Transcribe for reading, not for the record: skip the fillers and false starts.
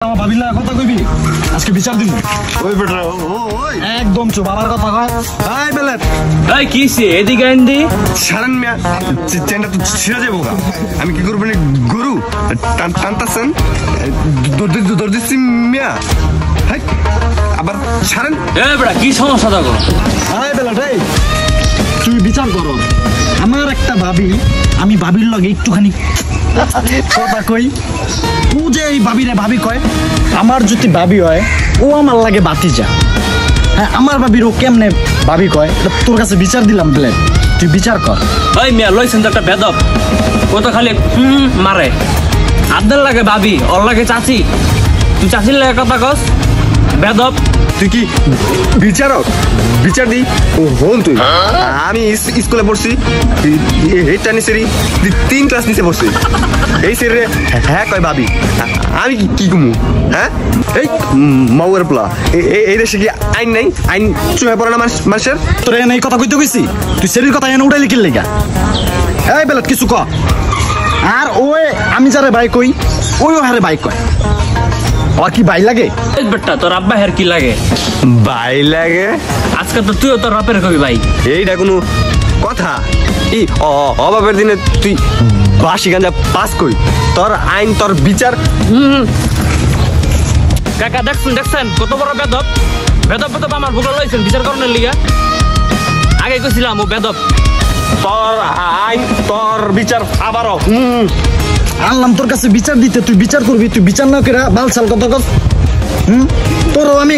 ভাবিলা কথা কইবি আজকে বিচার দিন ওই বেটা ওই একদম চুপ বাবার কথা কয় ভাই বেলাত ভাই কিছে এদিকে আইন্দি সারান মিয়া চেনটা তো ছিঁড়ে যাবো গা আমি কি করবো গরু টানতাছেন দর্দিসি মিয়া হাই আবার সারান এ বেটা কি সমস্যা দেখো আয় বেলা রে তুই বিচার করো আমার একটা ভাবি আমি ভাবির লগে একটুখানি কথা কই তুই যে এই ভাবিরে ভাবি কয় আমার যদি ভাবি হয় ও আমার লাগে বাতিজা হ্যাঁ আমার ভাবির ও কেমনে ভাবি কয় এটা তোর কাছে বিচার দিলাম প্লেট তুই বিচার কর ওই মিয়া লইছেন তো একটা বেদব ও তো খালি মারে আদার লাগে ভাবি ওর লাগে চাচি তুই চাচির লাগে কথা কস বেদব তুই কি বিচারক বিচার দি ও হন তুই আমি স্কুলে পড়ছি এইটা নিচেরি 3 ক্লাস নিচে পড়ছি এই সেরে হ্যাঁ কয় ভাবি আমি কি কমু হ্যাঁ এই মাউয়ের প্লা এই দেশে কি আইন নাই আইন চুহে পড়ে না মানুষের তোর এনে এই কথা কইতে কইছি তুই সেরির কথা এনে উড়াইলি কিল লাগা এই বেলাত কিছু ক আর ওই আমি যারে ভাই কই ওইও হারে ভাই কয় আর কি ভাই লাগে এই বেটা তোর আব্বা হের কি লাগে ভাই লাগে আজকে তো তুইও তোর বাপের কবি ভাই এইটা কোনো কথা এই অভাবের দিনে তুই বাসি গাঞ্জা পাস কই তোর আইন তোর বিচার কাকা দেখছেন কত বড় বেদব বেদব বেদব আমার বুকে লইছেন বিচার করণের লিগা আগে কইছিলাম ও বেদব তোর আইন তোর বিচার আবারও আনলাম তোর কাছে বিচার দিতে তুই বিচার করবি তুই বিচার না করে বালছাল কথা কস তোরও আমি